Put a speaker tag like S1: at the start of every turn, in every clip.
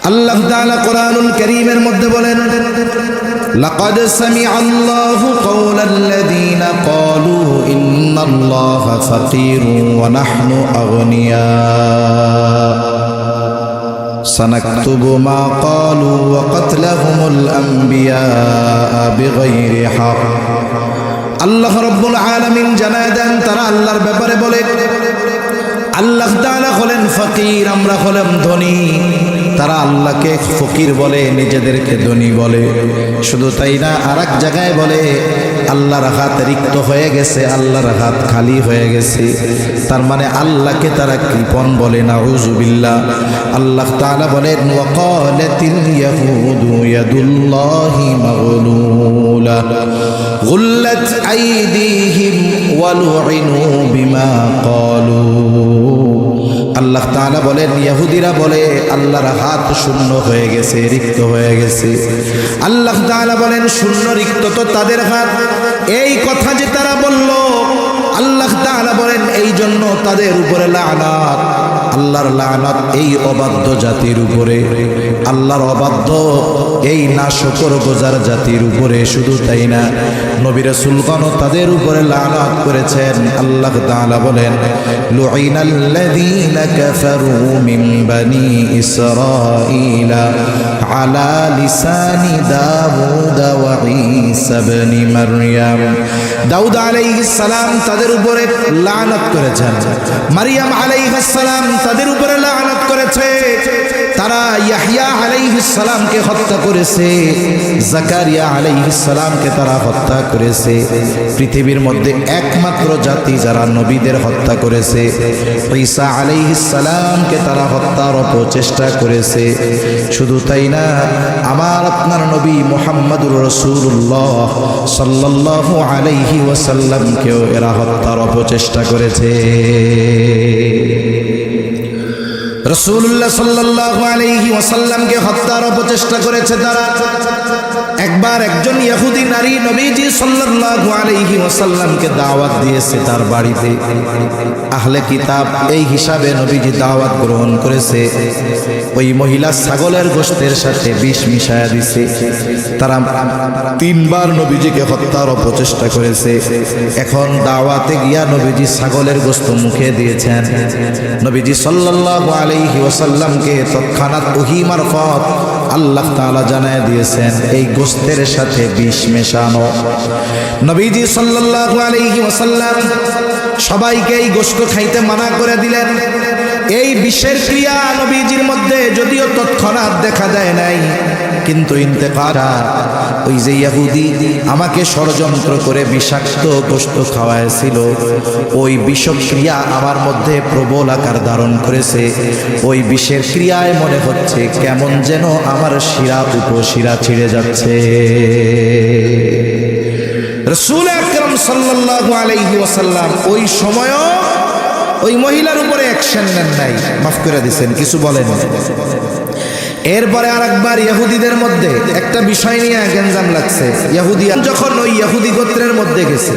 S1: আল্লাহ তাআলা কোরআনুল কারীমের মধ্যে বলেন, লাকাদ সামিআল্লাহু কাওলাল্লাযীনা ক্বালু ইন্নাল্লাহা ফাকীরুন ওয়া নাহনু আগনিয়া সানাকতুবু মা ক্বালু ওয়া কাতলাহুমুল আমবিয়া বিগাইরি হক। আল্লাহ রাব্বুল আলামিন জানায় দেন, তারা আল্লাহর ব্যাপারে বলে, আল্লাহ তাআলা হলেন ফকির, আমরা হলাম ধনী। তারা আল্লাহকে ফকির বলে, নিজেদেরকে ধনী বলে। শুধু তাই না, আরেক জায়গায় বলে আল্লাহর হাত রিক্ত হয়ে গেছে, আল্লাহর হাত খালি হয়ে গেছে। তার মানে আল্লাহকে তারা কৃপণ বলে, নাউযুবিল্লাহ। আল্লাহ তাআলা বলেন, ওয়াকালাতিল ইয়াহুদু ইয়াদুল্লাহি মাগলুলা গুল্লাত আইদিহিম ওয়া লুইনু বিমা ক্বালু। আল্লাহ তাআলা বলেন, ইহুদিরা বলে আল্লাহর হাত শূন্য হয়ে গেছে, রিক্ত হয়ে গেছে। আল্লাহ তাআলা বলেন, শূন্য রিক্ত তো তাদের হাত। এই কথা যে তারা বলল, আল্লাহ তাআলা বলেন এই জন্য তাদের উপরে লাআনাত, আল্লাহর লাআনাত এই অবাধ্য জাতির উপরে, আল্লাহর অবাধ্য এই নাশকরগুজার জাতির উপরে। শুধু তাই না, নবী রাসূলগণও তাদের উপরে লাআনাত করেছেন। আল্লাহ তাআলা বলেন, লুইনাল্লাযীনা কাফারু মিন বানি ইসরাঈলা আলা লিসানি দাউদ ওয়া ঈসা ইবনে মারইয়াম। দাউদ আলাইহিস সালাম তাদের উপরে লাআনাত করেছেন, মারইয়াম আলাইহিস সালাম তাদের উপরে লাআনাত করেছে। তারা ইয়াহইয়া আলাইহিস সালামকে হত্যা করেছে, জাকারিয়া আলাইহিস সালামকে তারা হত্যা করেছে। পৃথিবীর মধ্যে একমাত্র জাতি যারা নবীদের হত্যা করেছে, ঈসা আলাইহিস সালামকে তারা হত্যার অপচেষ্টা করেছে। শুধু তাই না, আমার আপনার নবী মুহাম্মদুর রাসূলুল্লাহ সাল্লাল্লাহু আলাইহি ওয়াসাল্লামকেও এরা হত্যার অপচেষ্টা করেছে। রাসূলুল্লাহ সাল্লাল্লাহু আলাইহি ওয়াসাল্লামকে হত্যার অপচেষ্টা করেছে তারা। একবার একজন ইহুদি নারী নবীজি সাল্লাল্লাহু আলাইহি ওয়াসাল্লামকে দাওয়াত দিয়েছে তার বাড়িতে। আহলে কিতাব এই হিসাবে নবীজি দাওয়াত গ্রহণ করেছে। ওই মহিলা ছাগলের গোশতের সাথে বিষ মিশায়া দিয়েছে। তারা তিনবার নবীজিকে হত্যার অপচেষ্টা করেছে। এখন দাওয়াতে গিয়া নবীজি ছাগলের গোশত মুখে দিয়েছেন। নবীজি সাল্লাল্লাহু আলাইহি ওয়াসাল্লামকে তৎক্ষণাৎ ওহী মারফত আল্লাহ তাআলা জানায় দিয়েছেন এই গোশতের সাথে বিষ মেশানো। নবীজি সাল্লাল্লাহু আলাইহি ওয়াসাল্লাম সবাইকে এই গোশত খাইতে মানা করে দিলেন। এই বিষের ক্রিয়া নবীজির মধ্যে যদিও তৎক্ষণাৎ দেখা দেয় নাই, কিন্তু ইন্তেকারা ওই যে ইহুদি আমাকে ষড়যন্ত্র করে বিষাক্ত গোশত খাওয়াইছিল, ওই বিষক্রিয়া আমার মধ্যে প্রবল আকার ধারণ করেছে। ওই বিষের ক্রিয়ায় মনে হচ্ছে কেমন যেন আমার শিরা উপশিরা ছিঁড়ে যাচ্ছে। রাসূল আকরাম সাল্লাল্লাহু আলাইহি ওয়াসাল্লাম ওই সময়ও ওই মহিলার উপরে অ্যাকশন নেন নাই, মাফ করে দিয়েছেন, কিছু বলেন। এরপরে আরেকবার ইহুদিদের মধ্যে একটা বিষয় নিয়ে গেঞ্জাম লাগছে। ইহুদিয়া যখন ওই ইহুদি গোত্রের মধ্যে গেছে,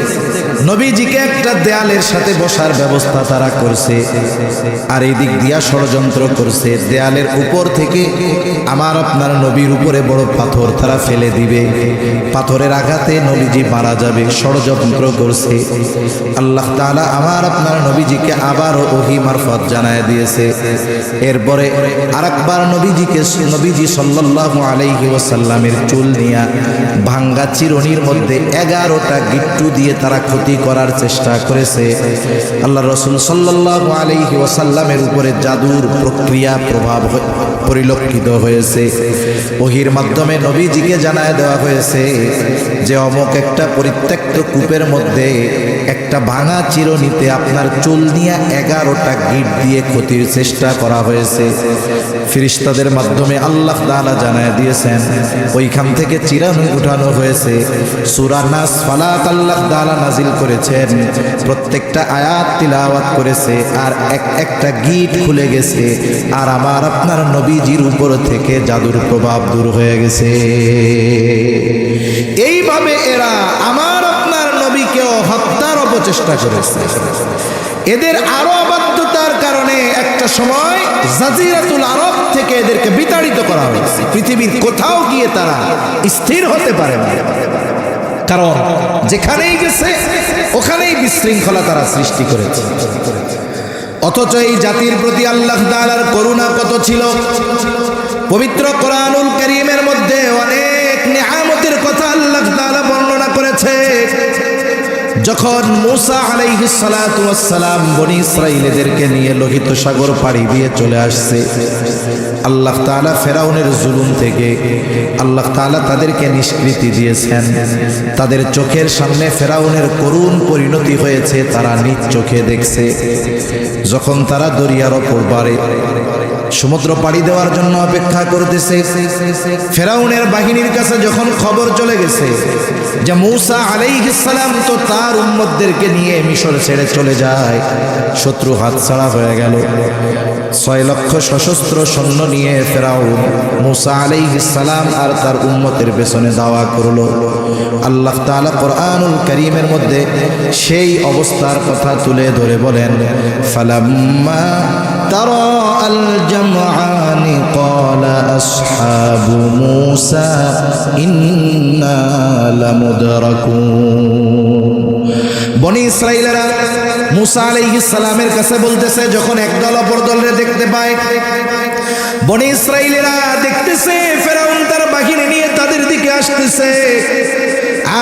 S1: নবীজিকে একটা দেয়ালের সাথে বসার ব্যবস্থা তারা করছে, আর এই দিক দিয়া ষড়যন্ত্র করছে। দেয়ালের উপর থেকে আমার আপনার নবীর উপরে বড় পাথর তারা ফেলে দিবে, পাথরের আঘাতে নবীজি মারা যাবে, ষড়যন্ত্র করছে। আল্লাহ তাআলা আমার আপনার নবীজিকে আবারও ওহী মারফত জানায় দিয়েছে। এরপরে আরেকবার নবীজি সাল্লাল্লাহু আলাইহি ওয়াসাল্লামের চুল নিয়া ভাঙ্গা চিরুনির মধ্যে 11টা গিট্টু দিয়ে তারা ক্ষতি করার চেষ্টা করেছে। আল্লাহ রাসূল সাল্লাল্লাহু আলাইহি ওয়াসাল্লামের উপরে জাদুর প্রক্রিয়া প্রভাব পরিলক্ষিত হয়েছে। ওহীর মাধ্যমে নবীজিকে জানায় দেওয়া হয়েছে যে অমুক একটা পরিত্যক্ত কূপের মধ্যে একটা ভাঙা চিরুনিতে আপনার চুল নিয়ে 11টা গিট দিয়ে ক্ষতির চেষ্টা করা হয়েছে। ফেরেশতাদের মাধ্যমে আল্লাহ তাআলা জানায় দিয়েছেন ওইখান থেকে চিরুনি উঠানো হয়েছে। সূরা নাস ফালাক আল্লাহ তাআলা নাজিল করেছেন, প্রত্যেকটা আয়াত তিলাওয়াত করেছে, আর একটা গিট খুলে গেছে, আর আমার আপনার নবীজির উপর থেকে জাদুর প্রভাব দূর হয়ে গেছে। এইভাবে এরা আমার আপনার নবীকেও হত্যার অপচেষ্টা করেছে। এদের আরো অবাধ্য দুর্বলতার কারণে একটা সময় জাজিরাতুল আরব থেকে এদেরকে বিতাড়িত করা হয়েছে। পৃথিবীর কোথাও গিয়ে তারা স্থির হতে পারে না, কারণ যেখানেই গেছে ওখানেই বিশৃঙ্খলা তারা সৃষ্টি করেছে। অথচ এই জাতির প্রতি আল্লাহ তাআলার করুণা কত ছিল। পবিত্র কোরআনুল কারীমের মধ্যে অনেক নিয়ামতের কথা আল্লাহ তাআলা বর্ণনা করেছে। যখন মূসা আলাইহিস সালাতু ওয়াস সালাম বনি ইসরাঈলদেরকে নিয়ে লোহিত সাগর পাড়ি দিয়ে চলে আসছে, আল্লাহ তাআলা ফেরাউনের জুলুম থেকে আল্লাহ তাআলা তাদেরকে নিষ্কৃতি দিয়েছেন। তাদের চোখের সামনে ফেরাউনের করুণ পরিণতি হয়েছে, তারা নিজ চোখে দেখছে। যখন তারা দরিয়ার ওপর পারে সমুদ্র পাড়ি দেওয়ার জন্য অপেক্ষা করতেছে, ফেরাউনের বাহিনীর কাছে যখন খবর চলে গেছে যে মূসা আলাইহিস সালাম তো তার উম্মতদেরকে নিয়ে মিশর ছেড়ে চলে যায়, শত্রু হাতছাড়া হয়ে গেল। 6 লক্ষ সশস্ত্র সৈন্য নিয়ে ফেরাউন মূসা আলাইহিস সালাম আর তার উম্মতের পেছনে দাওয়া করলো। আল্লাহ তাআলা কোরআনুল কারীমের মধ্যে সেই অবস্থার কথা তুলে ধরে বলেন, ফালাম্মা তারা আল জামআনি ক্বালা আসহাবু মূসা ইন্না লামুদরাকুন। বনি ইসরাঈলেরা মূসা আলাইহিস সালামের কাছে বলতেছে, যখন একদল অপর দলরে দেখতে পায়, বনি ইসরাঈলেরা দেখতেছে ফেরাউন তার বাহিনী নিয়ে তাদের দিকে আসতেছে,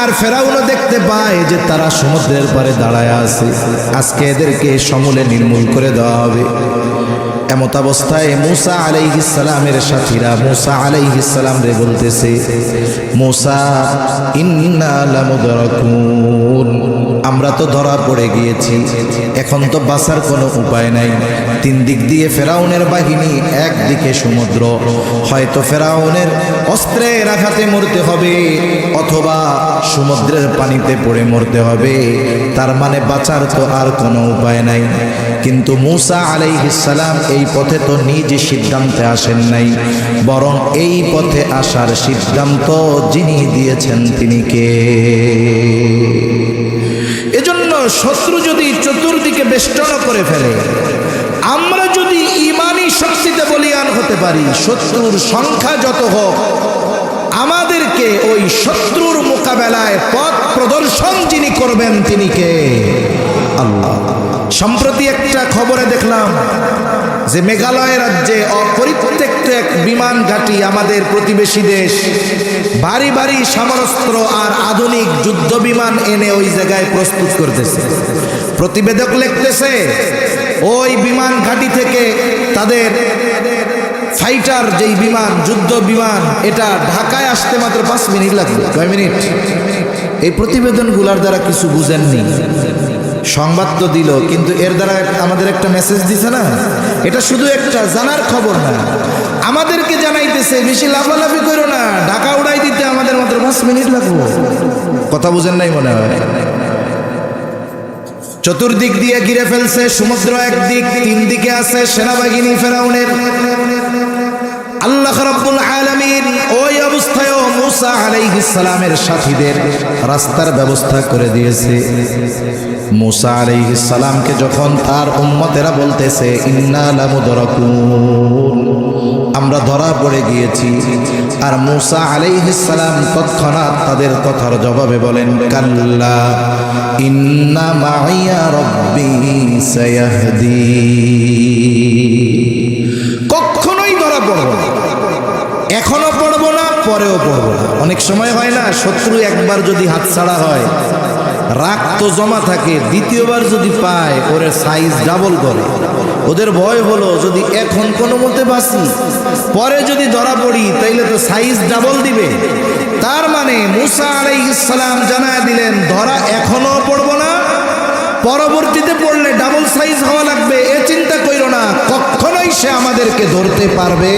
S1: আর ফেরাউনও দেখতে পায় যে তারা সমুদ্রের পারে দাঁড়ায় আছে, আজকে এদেরকে সমূলে নির্মূল করে দেওয়া হবে। এমত অবস্থায় মূসা আলাইহিস সালামের সাথীরা মূসা আলাইহিস সালাম রে বলতেছে, মূসা ইন্না লামুদরাকুন, আমরা তো ধরা পড়ে গিয়েছি, এখন তো বাঁচার কোনো উপায় নাই। 3 দিক দিয়ে ফেরাউনের বাহিনী, একদিকে সমুদ্র, হয়তো ফেরাউনের অস্ত্রের আঘাতে মরতে হবে অথবা সমুদ্রের পানিতে পড়ে মরতে হবে, তার মানে বাঁচার তো আর কোনো উপায় নাই। কিন্তু মূসা আলাইহিস সালাম এই পথে তো নিজ সিদ্ধান্তে আসেন নাই, বরং এই পথে আসার সিদ্ধান্ত যিনি দিয়েছেন তিনি কে? এজন্য শত্রু যদি চতুর্দিকে বেষ্টন করে ফেলে, আমরা যদি ঈমানি শক্তিতে বলীয়ান হতে পারি, শত্রুর সংখ্যা যত হোক, আমাদেরকে ওই শত্রুর মোকাবেলায় পথ প্রদর্শন যিনি করবেন তিনি কে? আল্লাহ। সম্প্রতি একটা খবরে দেখলাম যে মেঘালয় রাজ্যে অপরিত্যক্ত এক বিমান ঘাঁটি আমাদের প্রতিবেশী দেশ ভারী ভারী সমরাস্ত্র আর আধুনিক যুদ্ধ বিমান এনে ওই জায়গায় প্রস্তুত করতেছে। প্রতিবেদক লিখতেছে, ওই বিমান ঘাঁটি থেকে তাদের ফাইটার যেই বিমান, যুদ্ধ বিমান, এটা ঢাকায় আসতে মাত্র 5 মিনিট লাগবে। কয় মিনিট? এই প্রতিবেদনগুলোর দ্বারা কিছু বুঝেননি, সংবাদ তো দিল, কিন্তু এর দ্বারা আমাদের একটা মেসেজ দিছে না, এটা শুধু একটা জানার খবর না, আমাদেরকে জানাইতেছে বেশি লাফালাফি করো না, ঢাকা উড়াই দিতে আমাদের মাত্র 5 মিনিট লাগবে। কথা বুঝেন নাই মনে হয়। চতুর্দিক দিয়ে ঘিরে ফেলছে, সমুদ্র একদিক, 3 দিকে আছে সেনাবাহিনী ফেরাউনের। আল্লাহ রাব্বুল আলামিন ওই অবস্থায়ও মূসা আলাইহিস সালামের সাথীদের রাস্তার ব্যবস্থা করে দিয়েছে। মূসা আলাইহিস সালামকে যখন তার উম্মতেরা বলতেছে ইন্না লামুদরাকুন, আমরা ধরা পড়ে গিয়েছি, আর মূসা আলাইহিস সালাম তৎক্ষণাৎ তাদের কথার জবাবে বলেন, কাল্লা ইন্না মাইয়া রাব্বি সায়াহদিন। কখনোই ধরা পড়ব না, এখনো পড়বো না, পরেও পড়বো না। অনেক সময় হয় না, শত্রু একবার যদি হাতছাড়া হয়, রাগ তো জমা থাকে, দ্বিতীয়বার যদি পায় ওরে সাইজ ডাবল করে। ওদের ভয় হলো যদি এখন কোনো মতে বাঁচি, পরে যদি ধরা পড়ি তাইলে তো সাইজ ডাবল দিবে। তার মানে মূসা আলাইহিস সালাম জানায় দিলেন, ধরা এখনো পড়বো না, পরবর্তীতে পড়লে ডাবল সাইজ হওয়া লাগবে, এ চিন্তা কইরো না, কখনোই সে আমাদেরকে ধরতে পারবে।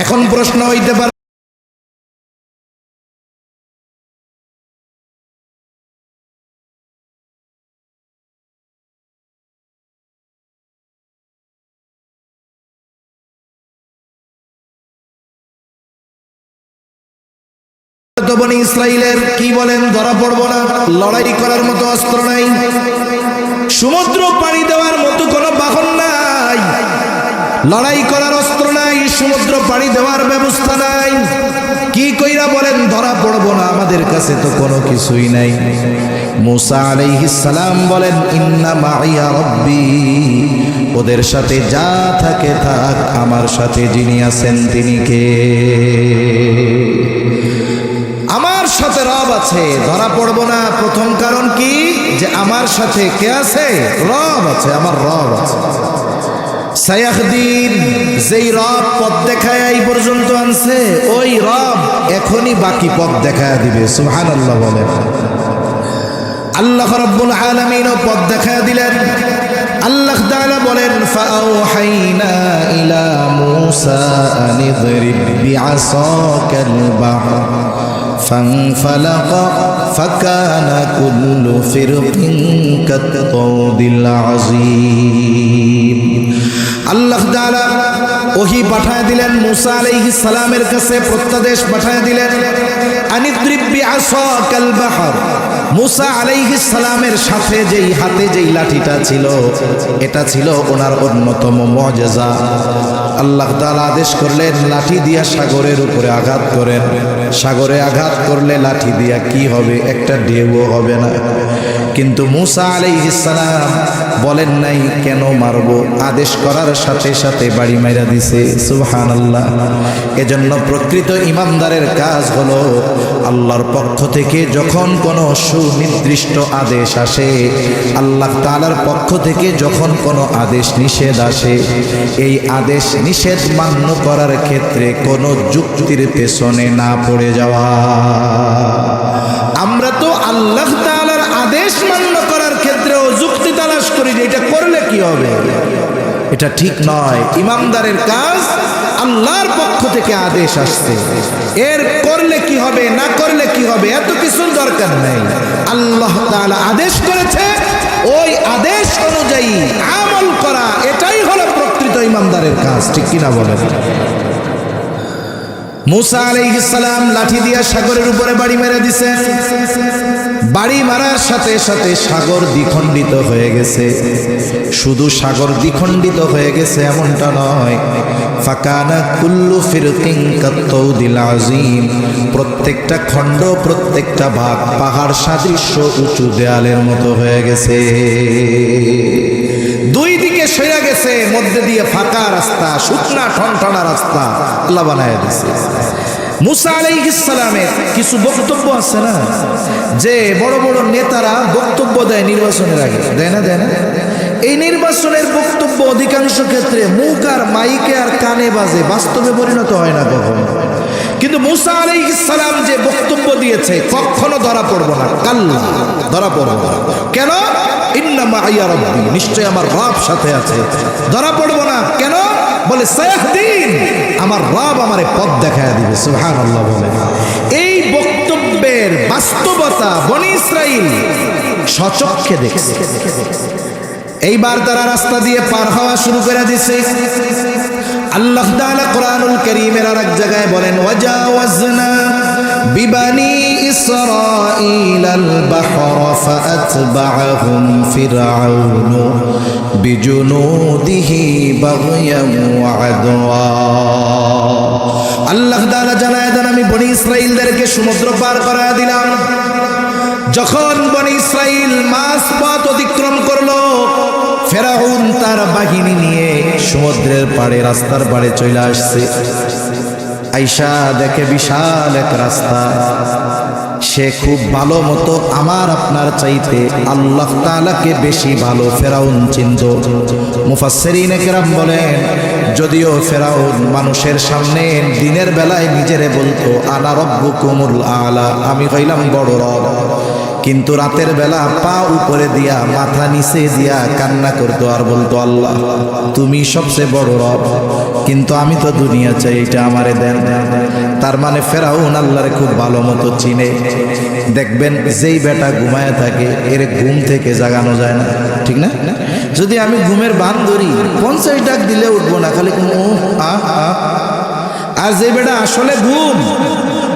S1: এখন প্রশ্ন হইতে পারে, বনি ইসরাইলের কি বলেন, ধরা পড়বো না, লড়াই করার মতো অস্ত্র নাই, সমুদ্র পাড়ি দেওয়ার মতো কোনো বাহন নাই, লড়াই করার অস্ত্র নাই, সমুদ্র পাড়ি দেওয়ার ব্যবস্থা নাই। কি কইরা বলেন ধরা পড়বো না, আমাদের কাছে তো কোনো কিছুই নাই। মূসা আলাইহিস সালাম বলেন ইন্না মাইয়া রব্বি, ওদের সাথে যা থাকে থাক, আমার সাথে যিনি আছেন তিনি কে? আমার সাথে রব আছে, ধরা পড়বো না। প্রথম কারণ কি? যে আমার সাথে কে আছে? রব আছে, আমার রব আছে। সায়াহদিন, যেই রব পথ দেখায় এই পর্যন্ত আনছে, ওই রব এখনই বাকি পথ দেখায় দিবে। সুবহানাল্লাহ বলেন। আল্লাহ রাব্বুল আলামিন পথ দেখায় দিলেন। আল্লাহ তাআলা বলেন ফাআওহাইনা ইলা মূসা আন ইদরিব বিআসাকাল বাহর ফানফালাকা ফাকানা কুল্লু ফিরকিন কাত-তাউদিল আযীম। আল্লাহ তাআলা ওহী পাঠায় দিলেন মূসা আলাইহিস সালামের কাছে, প্রত্যাদেশ পাঠায় দিলেন আন ইদরিব বিআসাকাল বাহর। মূসা আলাইহিস সালামের সাথে যেই হাতে যেই লাঠিটা ছিল, এটা ছিল ওনার অন্যতম মুআজিজা। আল্লাহ তাআলা আদেশ করলেন লাঠি দিয়া সাগরের উপরে আঘাত করেন। সাগরে আঘাত করলে লাঠি দিয়া কি হবে? একটা ঢেউও হবে না। কিন্তু মূসা আলাইহিস সালাম বলেন নাই কেন মারবো, আদেশ করার সাথে সাথে বাড়ি মাইরা দিছে। সুবহানাল্লাহ। এজন্য প্রকৃত ইমানদারের কাজ হলো আল্লাহর পক্ষ থেকে যখন কোনো সুনির্দিষ্ট আদেশ আসে, আল্লাহ তাআলার পক্ষ থেকে যখন কোনো আদেশ নিষেধ আসে, এই আদেশ নিষেধ মান্য করার ক্ষেত্রে কোনো যুক্তির পেছনে না পড়ে যাওয়া। আমরা তো আল্লাহ তাআলার আদেশ মান্য করার ক্ষেত্রেও যুক্তি তালাশ করি যে এটা করলে কি হবে। এটা ঠিক নয়। ইমানদারের কাজ, আল্লাহর পক্ষ থেকে আদেশ আসছে, এর করলে কি হবে না করলে কি হবে এত কিছুর দরকার নেই। আল্লাহ তাআলা আদেশ করেছে, ওই আদেশ অনুযায়ী আমল করা, এটাই হলো প্রকৃত ইমানদারের কাজ। ঠিক কিনা বলেন? মূসা আলাইহিস সালাম লাঠি দিয়া সাগরের উপরে বাড়ি মেরে দিছেন। বাড়ি মারার সাথে সাথে সাগর দ্বিখণ্ডিত হয়ে গেছে। শুধু সাগর দ্বিখণ্ডিত হয়ে গেছে এমনটা নয়, ফাকানা কুল্লু ফিরকিন কাত-তাউদিল আযীম। প্রত্যেকটা খণ্ড, প্রত্যেকটা ভাগ পাহাড় সাদৃশ্য উঁচু দেয়ালের মতো হয়ে গেছে। দুই দিকে সরে গেছে, মধ্যে দিয়ে ফাঁকা রাস্তা, শুকনা ঠনঠনা রাস্তা আল্লাহ বানায় দিয়েছে। মূসা আলাইহিস সালামের কিছু বক্তব্য আছে না, যে বড় বড় নেতারা বক্তব্য দেয় নির্বাচনের আগে, দেয় না? এই নির্বাচনের বক্তব্য অধিকাংশ ক্ষেত্রে মুখ আর মাইকে আর কানে বাজে, বাস্তবে পরিণত হয় না কখনো। কিন্তু মূসা আলাইহিস সালাম যে বক্তব্য দিয়েছে কখনো ধরা পড়বো না, কাল্লা, ধরা পড়বো না। কেন? ইন্না মাইয়া রব্বি, নিশ্চয় আমার রব সাথে আছে। ধরা পড়বো না কেন? বলে সায়াহদিন, আমার রব আমারে পথ দেখায় দিবে। সুবহানাল্লাহ বলে। এই বক্তব্যের বাস্তবতা বনি ইসরাইল স্বচক্ষে দেখছে। এইবার তারা রাস্তা দিয়ে পার হওয়া শুরু করে দিছে। আল্লাহ তাআলা কোরআনুল কারীমের আরেক জায়গায় বলেন ওয়াজাওয়াজনা বিবানি ইসরাঈলাল বাহরা ফাআতবাআহুম ফিরআউনু বিজুনুদিহি বাগয়ান ওয়া আদওয়া। আল্লাহ তাআলা জানায় দেন আমি বনি ইসরাইলদেরকে সমুদ্র পার করায় দিলাম। যখন বনি ইসরাইল মাঝ পথ অতিক্রম করলো, ফেরাউন তার বাহিনী নিয়ে সমুদ্রের পাড়ে, রাস্তার পাড়ে চলে আসছে। আইসা দেখে বিশাল এক রাস্তা। সে খুব ভালো মতো আমার আপনার চাইতে আল্লাহ তাআলাকে বেশি ভালো ফেরাউন চিনত। মুফাসসিরিনে কেরাম বলেন, যদিও ফেরাউন মানুষের সামনে দিনের বেলায় নিজেরে বলতো আনা রব্বুকুমুল আলা, আমি হইলাম বড় রব, কিন্তু রাতের বেলা পা উপরে দিয়া মাথা নিচে দিয়া কান্না করতো আর বলতো আল্লাহ তুমি সবচেয়ে বড় রব, কিন্তু আমি তো দুনিয়া চাই, এটা আমারে দেন। তার মানে ফেরাউন আল্লাহরে খুব ভালো মতো চিনে। দেখবেন যেই বেটা ঘুমায় থাকে এর ঘুম থেকে জাগানো যায় না, ঠিক না? যদি আমি ঘুমের বান ধরি 50 ডাক দিলে উঠবো না, খালি আর যে বেটা আসলে ঘুম,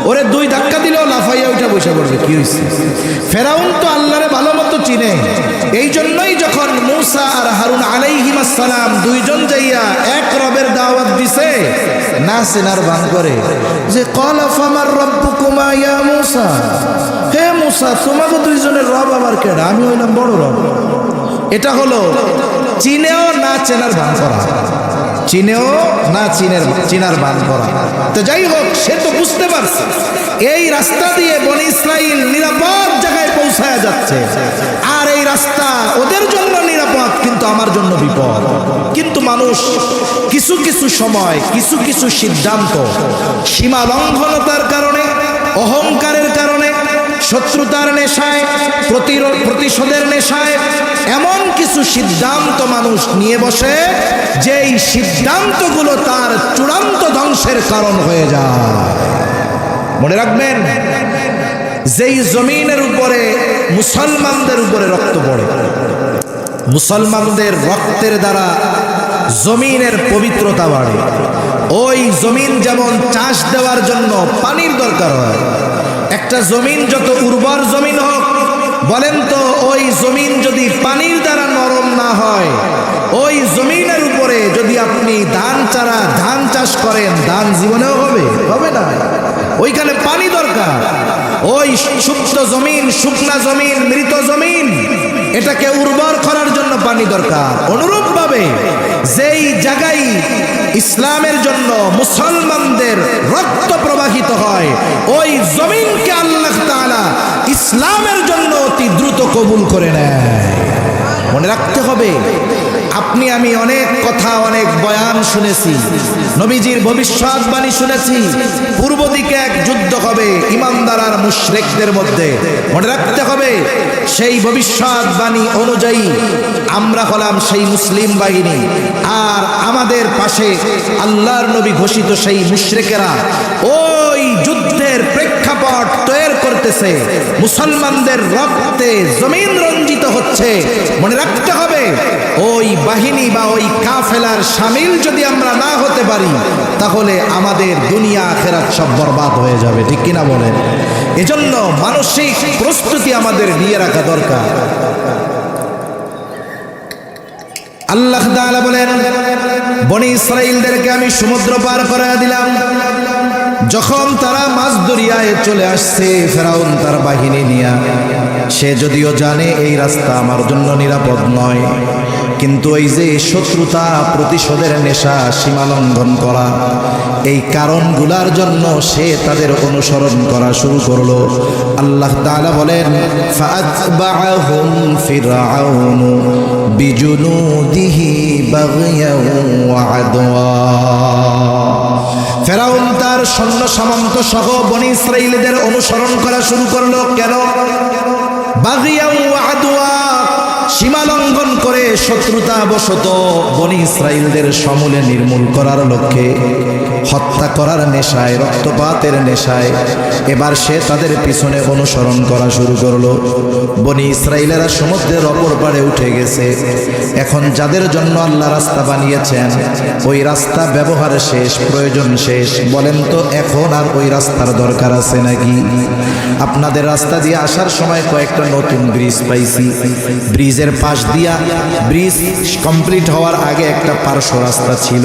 S1: ওরে 2 ধাক্কা দিলেও লাফাইয়া উঠে বসে পড়বে, কি হয়েছে? ফেরাউন তো আল্লাহরে ভালো মতো চিনে। এই জন্যই যখন মূসা আর হারুন আলাইহিস সালাম দুইজন যাইয়া এক রবের দাওয়াত দিছে, না চেনার ভান করে যে ক্বালা ফামার রাব্বুকুমা ইয়া মূসা, হে মূসা তোমাকে দুইজনের রব আবার কেডা? আমি হইলাম বড় রব। এটা হলো চিনেও না চেনার ভান করা, চিনেও না চিনার ভান করা। তো যাই হোক, সে তো বুঝতে পারছে এই রাস্তা দিয়ে বনি ইসরাইল নিরাপদ জায়গায় পৌঁছায় যাচ্ছে, আর এই রাস্তা ওদের জন্য নিরাপদ, কিন্তু আমার জন্য বিপদ। কিন্তু মানুষ কিছু কিছু সময় কিছু কিছু সিদ্ধান্ত সীমা লঙ্ঘনতার কারণে, অহংকারের কারণে, শত্রুতার নেশায়, প্রতিশোধের নেশায় এমন কিছু সিদ্ধান্ত মানুষ নিয়ে বসে যেই সিদ্ধান্তগুলো তার চূড়ান্ত ধ্বংসের কারণ হয়ে যায়। মনে রাখবেন, যেই জমিনের উপরে মুসলমানদের উপরে রক্ত পড়ে, মুসলমানদের রক্তের দ্বারা জমিনের পবিত্রতা বাড়ে। ওই জমিন যেমন চাষ দেওয়ার জন্য পানির দরকার হয়, একটা জমিন যত উর্বর জমিন হোক, বলেন তো ওই জমিন যদি পানির দ্বারা নরম না হয়, ওই জমিনের উপরে যদি আপনি ধান চাষ করেন, ধান জীবনেও হবে না। ওইখানে পানি দরকার। ওই শুকনো জমিন, শুকনা জমিন, মৃত জমিন, এটাকে উর্বর করার জন্য পানি দরকার। অনুরূপভাবে যেই জায়গায় ইসলামের জন্য মুসলমানদের রক্ত প্রবাহিত হয়, ওই জমিনকে আল্লাহ তাআলা ইসলামের জন্য অতি দ্রুত কবুল করে নেয়। মনে রাখতে হবে, আপনি আমি অনেক কথা, অনেক বয়ান শুনেছি, নবীজির ভবিষ্যৎবাণী শুনেছি, পূর্ব দিকে এক যুদ্ধ হবে ঈমানদার আর মুশরিকদের মধ্যে। মনে রাখতে হবে, সেই ভবিষ্যৎবাণী অনুযায়ী আমরা হলাম সেই মুসলিম বাহিনী, আর আমাদের পাশে আল্লাহর নবী ঘোষিত সেই মুশরিকেরা ওই যুদ্ধের প্রেক্ষাপট তৈরি করতেছে। মুসলমানদের রক্তে জমিন রঞ্জিত হচ্ছে। মনে রাখতে হবে, ওই বাহিনী বা ওই কাফেলার শামিল যদি আমরা না হতে পারি, তাহলে আমাদের দুনিয়া আখিরাত সব বরবাদ হয়ে যাবে। ঠিক কিনা বলেন? এজন্য মানসিক প্রস্তুতি আমাদের নিয়ে রাখা দরকার। আল্লাহ তাআলা বলেন, বনি ইসরাইলদেরকে আমি সমুদ্র পার করে দিলাম। যখন তারা মাছ দরিয়ায় চলে আসছে, ফেরাউন তার বাহিনী নিয়ে, সে যদিও জানে এই রাস্তা আমার জন্য নিরাপদ নয়, কিন্তু এই যে শত্রুতা, প্রতিশোধের নেশা, সীমা লঙ্ঘন করা, এই কারণগুলার জন্য সে তাদের অনুসরণ করা শুরু করলো। আল্লাহ তাআলা বলেন, ফাআতবাআহুম ফিরআউনু বিজুনুদিহি বাগয়াও ওয়া আদওয়া। ফেরাউন তার সৈন্য সামন্ত সহ বনি ইসরাইলদের অনুসরণ করা শুরু করলো। কেন? বাগিয়া ওয়া আদওয়া, সীমা লঙ্ঘন করে শত্রুতা বশত বনি ইসরাইলদের সমূলে নির্মূল করার লক্ষ্যে, হত্যা করার নেশায়, রক্তপাতের নেশায় এবার সে তাদের পিছনে অনুসরণ করা শুরু করলো। বনি ইসরাইলেরা সমুদ্রের অপর পাড়ে উঠে গেছে। এখন যাদের জন্য আল্লাহ রাস্তা বানিয়েছেন, ওই রাস্তা ব্যবহার শেষ, প্রয়োজন শেষ। বলেন তো, এখন আর ওই রাস্তার দরকার আছে নাকি? আপনাদের রাস্তা দিয়ে আসার সময় কয়েকটা নতুন ব্রিজ পাইছি। ব্রিজের পাশ দিয়া, ব্রিজ কমপ্লিট হওয়ার আগে একটা পার্শ্ব রাস্তা ছিল।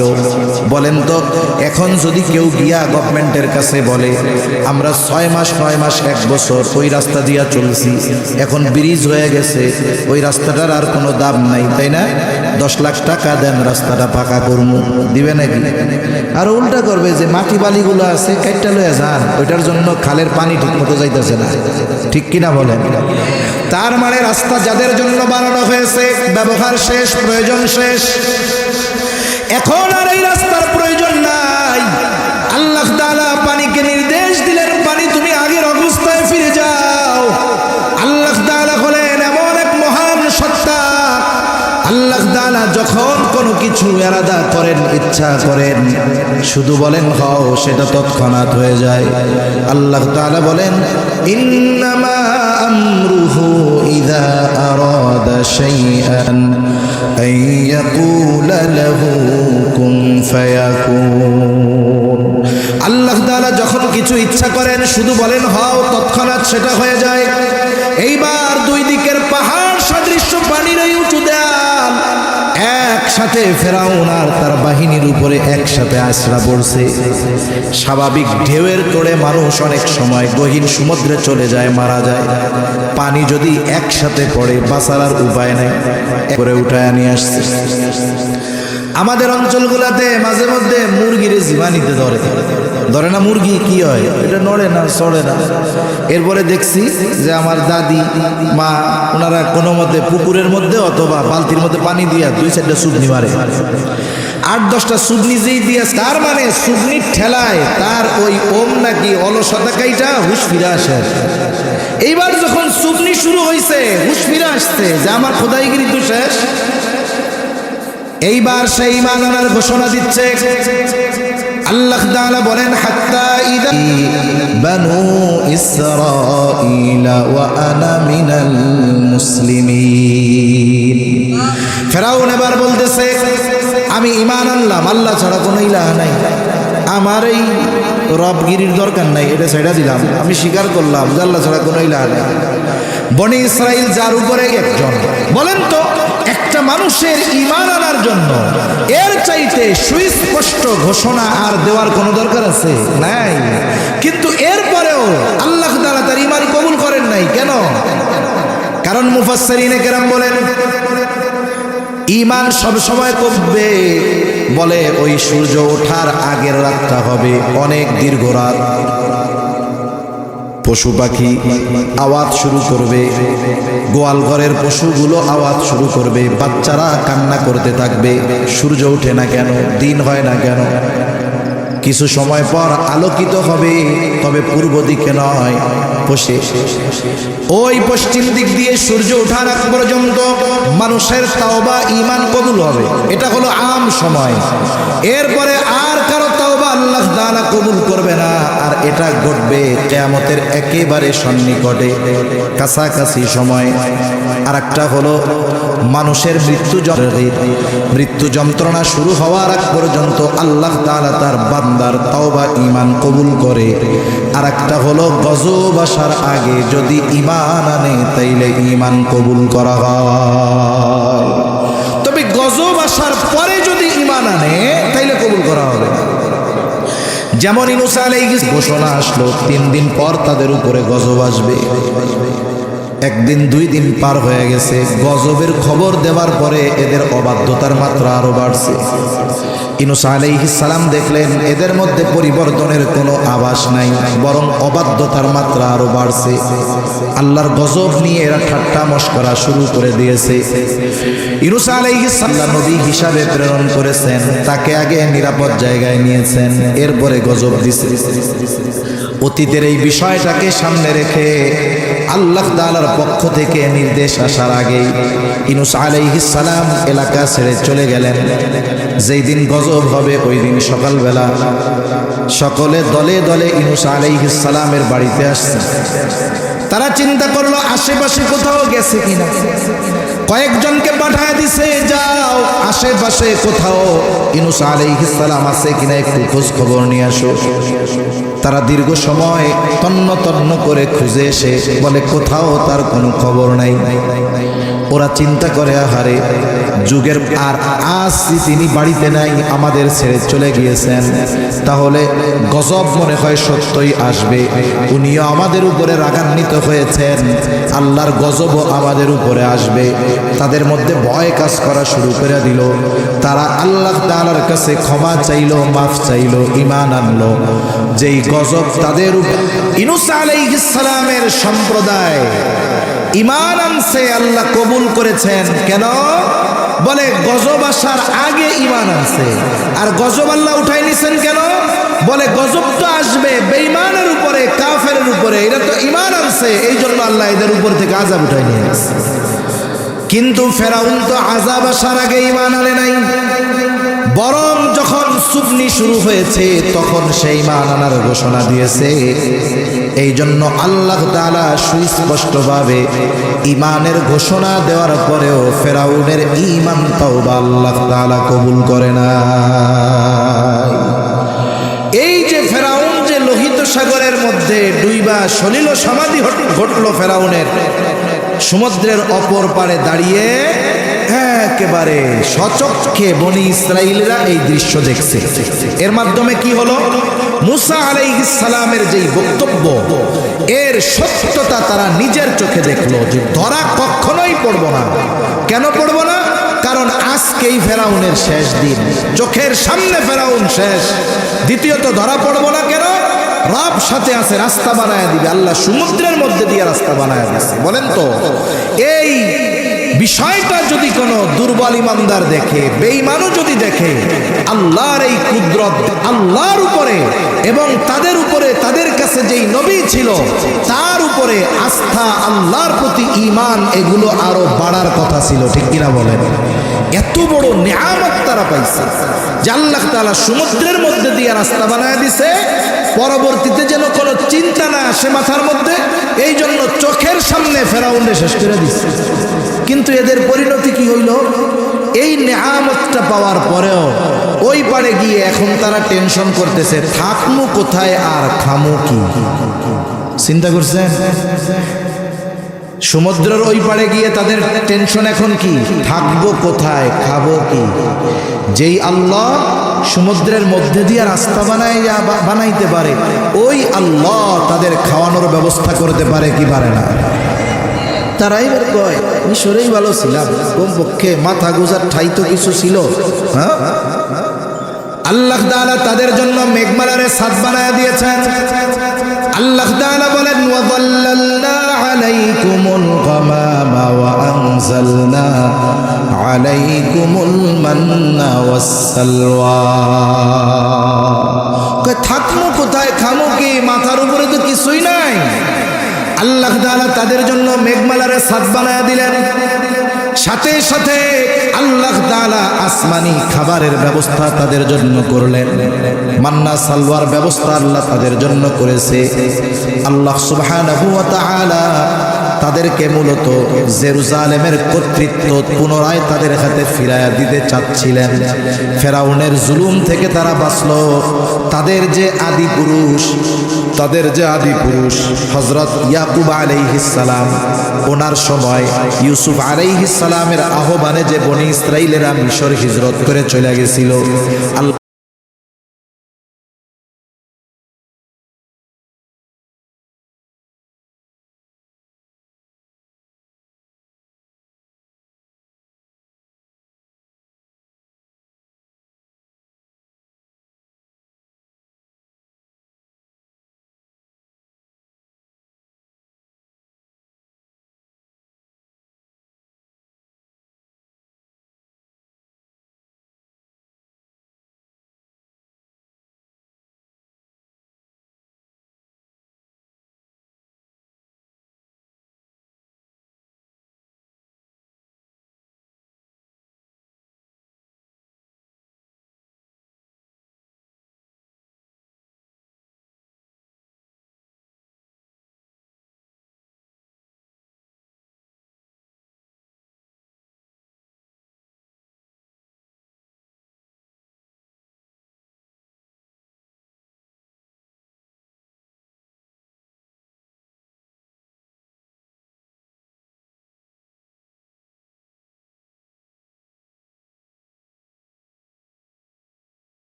S1: বলেন তো, এখন যদি কেউ গিয়া গভর্নমেন্টের কাছে বলে আমরা 6 মাস 9 মাস 1 বছর ওই রাস্তা দিয়া চলছি, এখন ব্রিজ হয়ে গেছে, ওই রাস্তাটার আর কোনো দাম নাই, তাই না? 10 লাখ টাকা দেন, রাস্তাটা পাকা করবো, দিবে নাকি? আর উল্টা করবে যে মাটি বালিগুলো আছে কাইটটা লয়ে যান, ওইটার জন্য খালের পানি ঠিক মতো যাইতেছে না। ঠিক কিনা বলেন? তার মানে রাস্তা যাদের জন্য বানানো হয়েছে, ব্যবহার শেষ, প্রয়োজন শেষ। এখন আর এই রাস্তার প্রয়োজন নাই। আল্লাহ তাআলা পানিকে নির্দেশ দিলেন, পানি তুমি আগের অবস্থায় ফিরে যাও। আল্লাহ তাআলা হলেন এমন এক মহান সত্তা। আল্লাহ তাআলা যখন কোনো কিছু এরাদা করেন, ইচ্ছা করেন, শুধু বলেন হও, সেটা তৎক্ষণাৎ হয়ে যায়। আল্লাহ তাআলা বলেন, ইন্নামা আমরুহু ইযা আরাদা শাইআন আন ইয়াকুলা লাহু কুন ফায়াকুন। আল্লাহ তাআলা যখন কিছু ইচ্ছা করেন শুধু বলেন হও, তৎক্ষণাৎ সেটা হয়ে যায়। এইবার দুই দিকের পাহাড় সদৃশ্য পানির এই উঁচু দেয়াল একসাথে ফেরাউন আর তার বাহিনীর উপরে একসাথে আছড়া পড়ছে। স্বাভাবিক ঢেউয়ের তোড়ে মানুষ অনেক সময় গহীন সমুদ্রে চলে যায়, মারা যায়। পানি যদি একসাথে পড়ে বাঁচার আর উপায় নেই, করে উঠায় নিয়ে আসছে। আমাদের অঞ্চলগুলাতে মাঝে মধ্যে মুরগির জীবাণীতে ধরে না, মুরগি কি হয় এটা নড়ে না, চড়ে না। এরপরে দেখছি যে আমার দাদি মা ওনারা কোনো মতে পুকুরের মধ্যে অথবা বালতির মধ্যে পানি দিয়া 2-4টা সুবনি মারে, 8-10টা সুবনি যেই দিয়া, তার মানে সুবনির ঠেলায় তার ওই ওম নাকি অলসতা কাইটা হুশ ফিরে আসে। এইবার যখন সুবনি শুরু হয়েছে হুশ ফিরে আসছে যে আমার খোদাইগিরি তো শেষ। এইবার সেই ঈমান আনার ঘোষণা দিচ্ছে। আল্লাহ তাআলা বলেন হাত্তা ইদা বানু ইসরাঈল ওয়া আনা মিনাল মুসলিমিন। ফেরাউন এবার বলতেছে আমি ঈমান আনলাম, আল্লাহ ছাড়া কোনো ইলাহ নাই, আমার এই রবগিরির দরকার নাই, এটা ছেড়ে দিলাম, আমি স্বীকার করলাম যে আল্লাহ ছাড়া কোনো ইলাহ নাই। বনি ইসরাইল যার উপরে একজন, বলেন তো একটা মানুষের ঈমান আনার জন্য এর চাইতে সুস্পষ্ট ঘোষণা আর দেওয়ার কোনো দরকার আছে? নাই। কিন্তু এরপরেও আল্লাহ তাআলা তার ঈমান কবুল করেন নাই কেন? কারণ মুফাসসিরিনে কেরাম বলেন ঈমান সব সময় করবে, বলে ওই সূর্য ওঠার আগের রাতটা হবে অনেক দীর্ঘ রাত। পশু পাখি আওয়াজ শুরু করবে, গোয়াল ঘরের পশুগুলো আওয়াজ শুরু করবে, বাচ্চারা কান্না করতে থাকবে, সূর্য ওঠে না কেন, দিন হয় না কেন। কিছু সময় পর আলোকিত হবে, তবে পূর্ব দিকে নয়, ওই পশ্চিম দিক দিয়ে সূর্য ওঠার আগ পর্যন্ত মানুষের তাওবা ঈমান কবুল হবে। এটা হলো আম সময়। এরপরে আর কারো তাওবা আল্লাহ তাআলা কবুল করবে না। আর এটা ঘটবে কিয়ামতের একেবারে সন্নিকটে, কাছাকাছি সময়। আর একটা হলো মানুষের মৃত্যু যন্ত্রণা শুরু হওয়ার আগ পর্যন্ত আল্লাহ তাআলা তার বান্দার তাওবা ঈমান কবুল করে। আর একটা হলো গজব আসার আগে যদি ঈমান আনে তাইলে ঈমান কবুল করা হয়, তবে গজব আসার পরে যদি ঈমান আনে তাইলে কবুল করা হবে। যেমন ইউনূস আলাইহিস ঘোষণা আসলো 3 দিন পর তাদের উপরে গজব আসবে। 1 দিন 2 দিন পার হয়ে গেছে, গজবের খবর দেওয়ার পরে এদের অবাধ্যতার মাত্রা আরো বাড়ছে। ইউনূস আলাইহিস সালাম দেখলেন এদের মধ্যে পরিবর্তনের কোনো আভাস নাই, বরং অবাধ্যতার মাত্রা আরো বাড়ছে। আল্লাহর গজব নিয়ে এরা ঠাট্টা মশকরা শুরু করে দিয়েছে। ইউনূস আলাইহিস সালাম নবী হিসাবে প্রেরণ করেছেন, তাকে আগে নিরাপদ জায়গায় নিয়েছেন, এরপরে গজব দিয়েছে। অতীতের এই বিষয়টাকে সামনে রেখে আল্লাহ তাআলার পক্ষ থেকে নির্দেশ আসার আগেই ইউনূস আলাইহিস সালাম এলাকা ছেড়ে চলে গেলেন। যেই দিন গজব হবে ওই দিন সকালবেলা সকলে দলে দলে ইউনূস আলাইহিস সালামের বাড়িতে আসছে। তারা চিন্তা করলো আশেপাশে কোথাও গেছে কিনা, কয়েকজনকে পাঠায় দিছে, যাও আশেপাশে কোথাও ইউনূস আলাইহিস সালাম আছে কিনা একটু খোঁজ খবর নিয়ে আসো। তারা দীর্ঘ সময় তন্ন তন্ন করে খুঁজে এসে বলে কোথাও তার কোনো খবর নাই। ওরা চিন্তা করে আহারে যুগের আর আজ তিনি বাড়িতে নাই, আমাদের ছেড়ে চলে গিয়েছেন, তাহলে গজব মনে হয় সত্যই আসবে, উনিও আমাদের উপরে রাগান্বিত হয়েছেন, আল্লাহর গজবও আমাদের উপরে আসবে। তাদের মধ্যে ভয় কাজ করা শুরু করে দিল। তারা আল্লাহ তাআলার কাছে ক্ষমা চাইলো, মাফ চাইলো, ঈমান আনলো। যেই গজব তাদের উপর, ইউনূস আলাইহিস সালামের সম্প্রদায় ঈমান আনছে, আল্লাহ কবুল করেছেন। কেন? বলে গজব আসার আগে ঈমান আনছে। আর গজব আল্লাহ উঠাই নিছেন কেন? বলে গজব তো আসবে বেঈমানের উপরে, কাফেরের উপরে, এরা তো ঈমান আনছে, এই জন্য আল্লাহ এদের উপর থেকে আযাব উঠাই নিয়ে গেছে। কিন্তু ফেরাউন তো আযাব আসার আগে ঈমান আনে নাই, বরং যখন সুবনি শুরু হয়েছে তখন সেই ঈমান আনার ঘোষণা দিয়েছে। এই জন্য আল্লাহ তাআলা সুস্পষ্টভাবে ঈমানের ঘোষণা দেওয়ার পরেও ফেরাউনের ঈমান তাওবা আল্লাহ তাআলা কবুল করে না। সাগরের মধ্যে ডুইবা সলিল সমাধি ঘটল ফেরাউনের। সমুদ্রের অপর পারে দাঁড়িয়ে একেবারে সচক্ষে বনি ইসরাইলরা এই দৃশ্য দেখছে। এর মাধ্যমে কি হলো? মুসা আলাইহিস সালামের যেই বক্তব্য, এর সত্যতা তারা নিজের চোখে দেখলো যে ধরা কখনোই পড়ব না। কেন পড়ব না? কারণ আজকেই ফেরাউনের শেষ দিন, চোখের সামনে ফেরাউন শেষ। দ্বিতীয়ত ধরা পড়ব না কেন? রব সাথে আছে, রাস্তা বানায় দিবে। আল্লাহ সমুদ্রের মধ্যে দিয়ে রাস্তা বানায় দিচ্ছে। বলেন তো, এই বিষয়টা যদি কোনো দুর্বল ইমানদার দেখে, বেঈমানও যদি দেখে, আল্লাহর এই কুদরত আল্লাহর উপরে এবং তাদের উপরে, তাদের কাছে যেই নবী ছিল তার উপরে আস্থা, আল্লাহর প্রতি ঈমান, এগুলো আরো বাড়ার কথা ছিল। ঠিক কিনা বলেন? এত বড় নিয়ামত তারা পাইছে যে আল্লাহ তাআলা সমুদ্রের মধ্যে দিয়ে রাস্তা বানায় দিছে, পরবর্তীতে যেন কোনো চিন্তা না আসে মাথার মধ্যে, এই জন্য চোখের সামনে ফেরাউনকে শেষ করে দিচ্ছে। কিন্তু এদের পরিণতি কি হইল? এই নেয়ামতটা পাওয়ার পরেও ওই পারে গিয়ে এখন তারা টেনশন করতেছে, থাকমু কোথায় আর খামু কি। চিন্তা করছেন? সমুদ্রের ওই পারে গিয়ে তাদের টেনশন এখন কি? থাকবো কোথায়, খাবো কি। যেই আল্লাহ সমুদ্রের মধ্যে দিয়ে রাস্তা বানাইতে পারে, ওই আল্লাহ তাদের খাওয়ানোর ব্যবস্থা করতে পারে কি পারে না? তারাই কয় মিশরেই ভালো ছিলাম, কমপক্ষে মাথা গোজার ঠাই তো কিছু ছিল। হ্যাঁ, আল্লাহ তাআলা তাদের জন্য মেঘমালারে ছাদ বানায় দিয়েছেন। আল্লাহ তাআলা বলেন, ওয়াযাল্লালনা আলাইকুমুল গামামা ওয়া আনজালনা আলাইকুমুল মান্না ওয়াস সালওয়া। থাকমু কোথায়, খামু কি, মাথার উপরে তো কিছুই নাই। আল্লাহ তাআলা তাদের জন্য মেঘমালারে ছাদ বানায় দিলেন। সাথে সাথে আল্লাহ তাআলা আসমানি খাবারের ব্যবস্থা তাদের জন্য করলেন। মান্না সালওয়ার ব্যবস্থা আল্লাহ তাদের জন্য করেছে। আল্লাহ সুবহানাহু ওয়া তাআলা তাদেরকে মূলত জেরুজালেমের কর্তৃত্ব পুনরায় তাদের হাতে ফিরাইয়া দিতে চাচ্ছিলেন। ফেরাউনের জুলুম থেকে তারা বাঁচলো। তাদের যে আদি পুরুষ হযরত ইয়াকুব আলাইহিস সালাম, ওনার সময় ইউসুফ আলাইহিস সালামের আহ্বানে যে বনি ইসরাইলেরা মিশর হিজরত করে চলে গেছিল,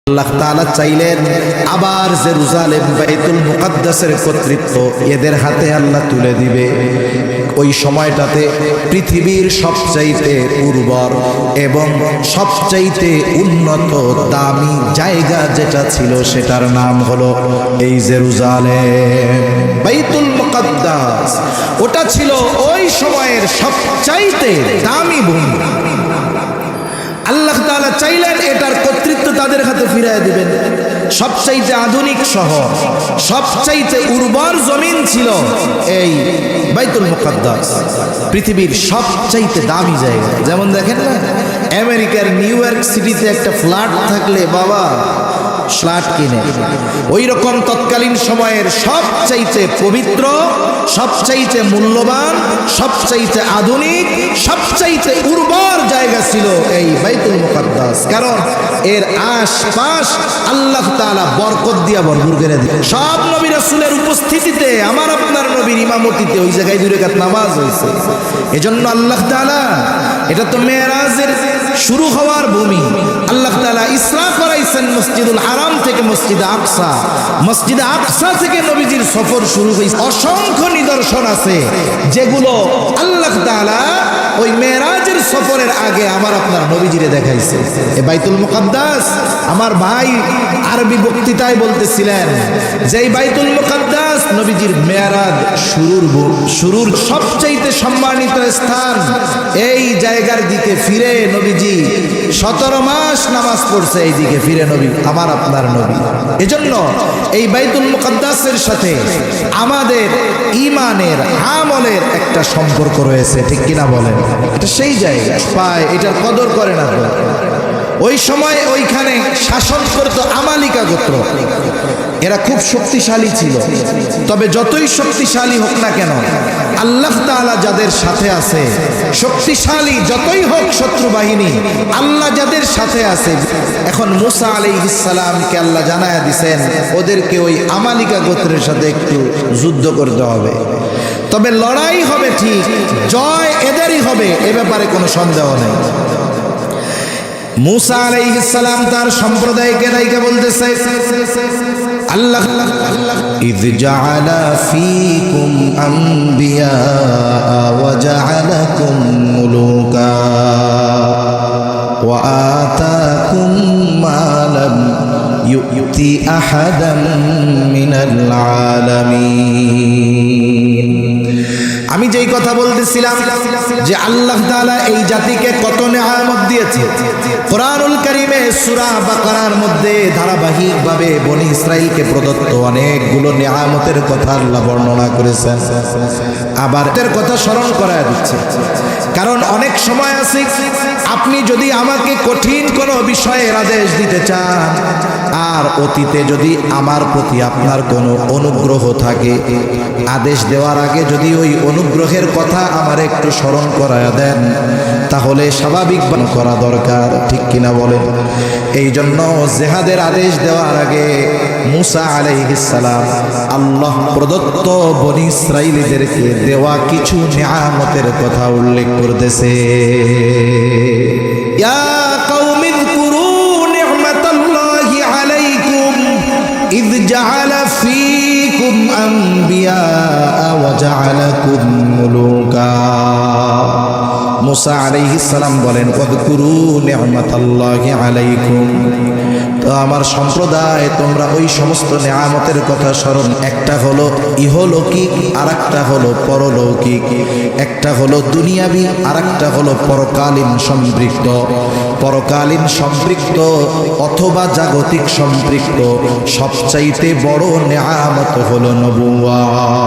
S1: আল্লাহ তাআলা চাইলেন আবার জেরুজালেম বাইতুল মুকাদ্দাসের কর্তৃত্ব এদের হাতে আল্লাহ তুলে দিবে। ওই সময়টাতে পৃথিবীর সবচাইতে উর্বর এবং সবচাইতে উন্নত দামি জায়গা যেটা ছিল সেটার নাম হলো এই জেরুজালেম, বাইতুল মুকাদ্দাস। ওটা ছিল ওই সময়ের সবচাইতে দামি ভূমি। আল্লাহ তাআলা চাইলেন এটার কর্তৃত্ব তাদের হাতে ফিরিয়ে দিবেন। সবচাইতে আধুনিক শহর, সবচাইতে উর্বর জমিন ছিল এই বাইতুল মুকাদ্দাস, পৃথিবীর সবচাইতে দামি জায়গা। যেমন দেখেন না, আমেরিকার নিউ ইয়র্ক সিটিতে একটা ফ্ল্যাট থাকলে বাবা ফ্ল্যাট কিনে, ওই রকম তৎকালীন সময়ের সবচাইতে পবিত্র, সবচাইতে মূল্যবান, সবচাইতে আধুনিক, সবচাইতে উর্বর জায়গা ছিল এই বাইতুল মুকাদ্দাস। কারণ এর আশপাশ আল্লাহ তাআলা বরকত দিয়া ভরপুর করে দিলেন। সব নবী রাসূলের উপস্থিতিতে, আমার আপনার নবীর ইমামতিতে ওই জায়গায় 2 রাকাত নামাজ হয়েছে। এজন্য আল্লাহ তাআলা, এটা তো মেরাজের শুরু হওয়ার ভূমি, আল্লাহ তাআলা ইসরা করাইছেন মসজিদুল হারাম থেকে মসজিদে আকসা, মসজিদে আকসা থেকে নবীজির সফর শুরু হয়েছে। অসংখ্য নিদর্শন আছে যেগুলো আল্লাহ তাআলা ওই মেরাজের সফরের আগে আমার আপনার নবীজিরে দেখাইছে। এই বাইতুল মুকাদ্দাস, আমার ভাই আরবি বক্তৃতায় বলতেছিলেন যে এই বাইতুল মুকাদ্দাস নবীজির মেরাজ শুরুর সবচাইতে সম্মানিত স্থান। এই জায়গার দিকে ফিরে নবীজি 17 মাস নামাজ পড়ছে, এই দিকে ফিরে নবী, আমার আপনার নবী। এজন্য এই বাইতুল মুকাদ্দাসের সাথে আমাদের ঈমানের আমলের একটা সম্পর্ক রয়েছে, ঠিক কিনা বলেন? এটা সেই জায়গা পায়, এটার কদর করে না। ওই সময় ওইখানে শাসন করত আমালিকা গোত্র, এরা খুব শক্তিশালী ছিল। তবে যতই শক্তিশালী হোক না কেন, আল্লাহ তাআলা যাদের সাথে আছে, শক্তিশালী যতই হোক শত্রু বাহিনী, আল্লাহ যাদের সাথে আছে। এখন মুসা আলাইহিস সালামকে আল্লাহ জানায়া দিয়েছেন ওদেরকে ওই আমালিকা গোত্রের সাথে একটু যুদ্ধ করতে হবে। তবে লড়াই হবে ঠিক, জয় এদেরই হবে, এ ব্যাপারে কোনো সন্দেহ নেই। মুসা আলাইহিস সালাম তার সম্প্রদায়কে রাইখা বলতেছে, আল্লাহ ইয জাআলা ফীকুম আম্বিয়া ওয়া জাআলাকুম মুলুকা ওয়া আতাকুম মা লাম ইউতি আহাদাম মিনাল আলামিন। আমি যেই কথা বলতেছিলাম যে আল্লাহ তাআলা এই জাতিকে কত নেয়ামত দিয়েছে, কোরআনুল কারীমে সূরা বাকারার মধ্যে ধারাবাহিকভাবে বনি ইসরাইলকে প্রদত্ত অনেকগুলো নেয়ামতের কথা আল্লাহ বর্ণনা করেছেন। আবার এর কথা স্মরণ করায় দিচ্ছে, কারণ অনেক সময় আছে আপনি যদি আমাকে কঠিন কোনো বিষয়ের আদেশ দিতে চান, আর অতীতে যদি আমার প্রতি আপনার কোনো অনুগ্রহ থাকে, আদেশ দেওয়ার আগে যদি ওই অনুগ্রহের কথা আমার একটু স্মরণ করায়া দেন, তাহলে স্বাভাবিক করা দরকার, ঠিক কিনা বলেন? এই জন্য জিহাদের আদেশ দেওয়ার আগে মুসা আলাইহিস সালাম আল্লাহ প্রদত্ত বনি ইসরাইলীদেরকে দেওয়া কিছু নিয়ামতের কথা উল্লেখ করতেছে। ইয়া কওমি যকুরু নি'মাতাল্লাহি আলাইকুম ইয জাআলা ফীকুম আম্বিয়া ওয়া জাআলাকুম মুলুকা। মুসা আলাইহিস সালাম বলেন, ওয়াযকুরু নি'মাতাল্লাহি আলাইকুম, তো আমার সম্প্রদায় তোমরা ওই সমস্ত নেয়ামতের কথা স্মরণ, একটা হলো ইহলৌকিক, আর একটা হলো পরলৌকিক, একটা হলো দুনিয়াবি, আর একটা হলো পরকালীন সম্পৃক্ত। পরকালীন সম্পৃক্ত অথবা জাগতিক সম্পৃক্ত সবচাইতে বড় নেয়ামত হলো নবুওয়াত।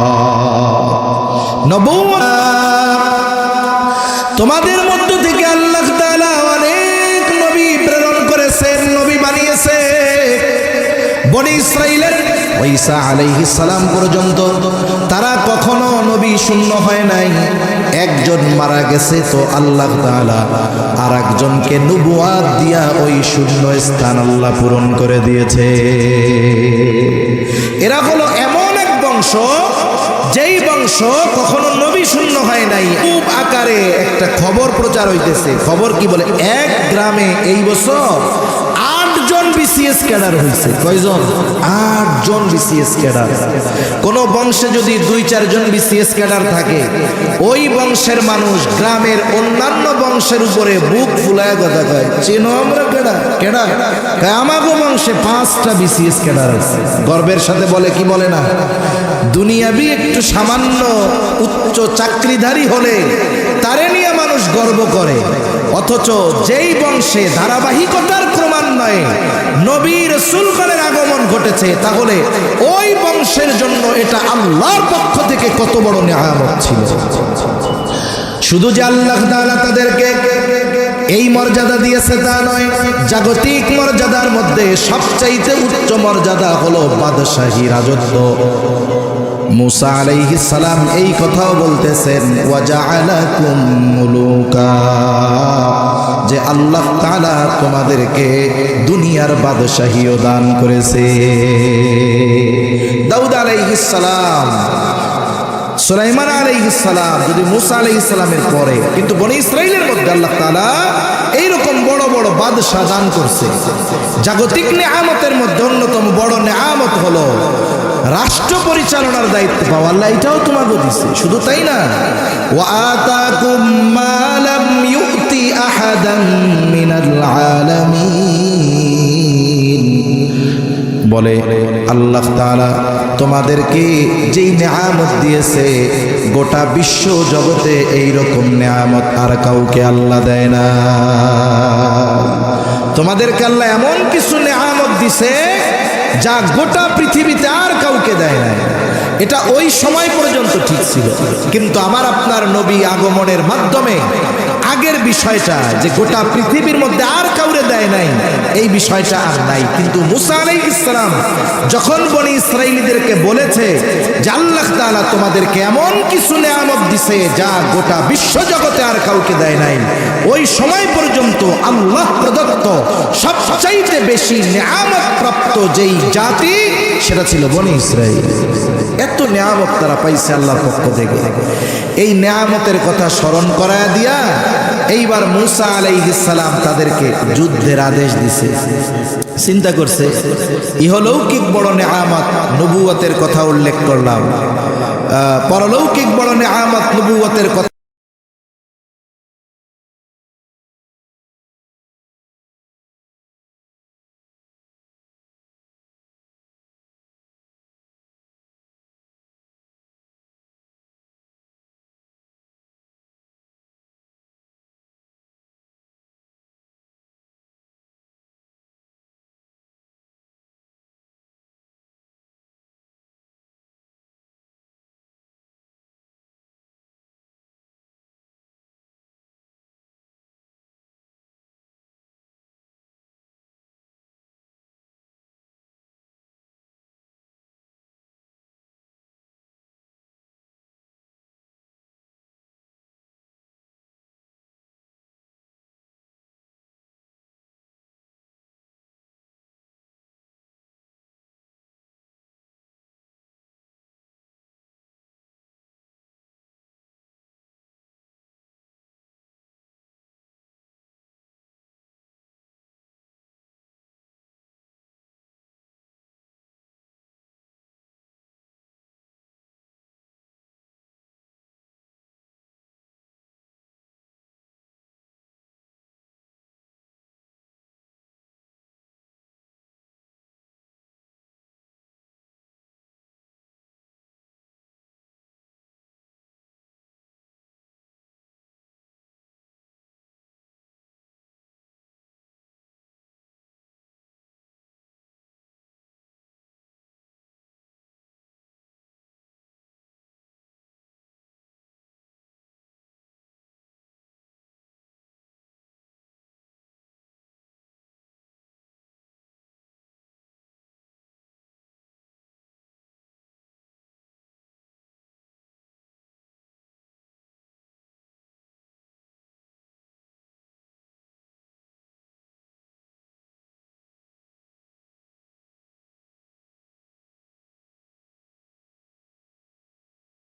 S1: তোমাদের মধ্য থেকে আল্লাহ তাআলা অনেক নবী প্রেরণ করেছেন, নবী বানিয়েছে। বনি ইসরাইলের ঈসা আলাইহিস সালাম পর্যন্ত তারা কখনো নবী শূন্য হয় নাই। একজন মারা গেছে তো আল্লাহ তাআলা আর একজনকে নবুয়াত দিয়া ওই শূন্য স্থান আল্লাহ পূরণ করে দিয়েছে। এরা হলো এমন এক বংশ, যেই বংশ কখনো নবী শূন্য হয় নাই। খুব আকারে একটা খবর প্রচার হইতেছে। খবর কি বলে? এক গ্রামে এই বছর 8 জন বিসিএস ক্যাডার হয়েছে। কয়জন? 8 জন বিসিএস ক্যাডার। কোন বংশে যদি 2-4 জন বিসিএস ক্যাডার থাকে, ওই বংশের মানুষ গ্রামের অন্যান্য বংশের উপরে বুক ফুলায় কথা কয়, চিনো আমরা ক্যাডার? ক্যাডার আমাগো বংশে 5টা বিসিএস ক্যাডার আছে। গর্বের সাথে বলে, কি বলে না? দুনিয়াবি একটু সামান্য উচ্চ চাকরিধারী হলে তারে নিয়ে মানুষ গর্ব করে, অথচ যেই বংশে ধারাবাহিকতার ক্রমান্বয়ে নবী রাসূলগণের আগমন ঘটেছে, তাহলে ওই বংশের জন্য এটা আল্লাহর পক্ষ থেকে কত বড় নিয়ামত ছিল। শুধু যে আল্লাহ তাআলা তাদেরকে এই মর্যাদা দিয়েছে তা নয়, জাগতিক মর্যাদার মধ্যে সবচাইতে উচ্চ মর্যাদা হলো বাদশাহী রাজত্ব। মুসা আলাইহিস সালাম এই কথাও বলতেছেন, ওয়া জাআলাকুম মুলুকা, যে আল্লাহ তাআলা তোমাদেরকে দুনিয়ার বাদশাহীও দান করেছে। দাউদ আলাইহিস সালাম, সুলাইমান আলাইহিস সালাম যদি মুসা আলাইহিস সালামের পরে, কিন্তু বনি ইসরাইলের মধ্যে আল্লাহ তাআলা এইরকম বড় বড় বাদশা দান করছে। জাগতিক নিয়ামতের মধ্যে অন্যতম বড় নিয়ামত হলো রাষ্ট্র পরিচালনার দায়িত্ব পাওয়া। আল্লাহ এটাও তোমাকে দিছে। শুধু তাই না, ওয়া আতাকুম মা লাম ইউতি আহাদাম মিনাল আলামিন, বলে আল্লাহ তাআলা তোমাদেরকে যেই নিয়ামত দিয়েছে, গোটা বিশ্ব জগতে এইরকম নিয়ামত আর কাউকে আল্লাহ দেয় না। তোমাদেরকে আল্লাহ এমন কিছু নিয়ামত দিছে যা গোটা পৃথিবীতে আর কাউকে দেয় না। এটা ওই সময় পর্যন্ত ঠিক ছিল, কিন্তু আমার আপনার নবী আগমনের মাধ্যমে আগের বিষয়টা যে গোটা পৃথিবীর মধ্যে আর কাউরে দেয় নাই, এই বিষয়টা আর নাই। কিন্তু মুসা আলাইহিস সালাম যখন বনি ইসরাইলীদেরকে বলেছে যে আল্লাহ তাআলা তোমাদেরকে এমন কিছু নিয়ামত দিছে যা গোটা বিশ্ব জগতে আর কাউকে দেয় নাই, ওই সময় পর্যন্ত আল্লাহ প্রদত্ত সবচাইতে বেশি নিয়ামত প্রাপ্ত যেই জাতি, সেটা ছিল বনি ইসরাইল। এত নিয়ামত তারা পাইছে আল্লাহর পক্ষ থেকে। এই নিয়ামতের কথা স্মরণ করায় দিয়া এইবার মুসা আলাইহিস সালাম তাদেরকে যুদ্ধের আদেশ দিছে। চিন্তা করছে, ইহলৌকিক বড় নিয়ামত, নবুয়তের কথা উল্লেখ করলাম, পরলৌকিক বড় নিয়ামত নবুয়তের কথা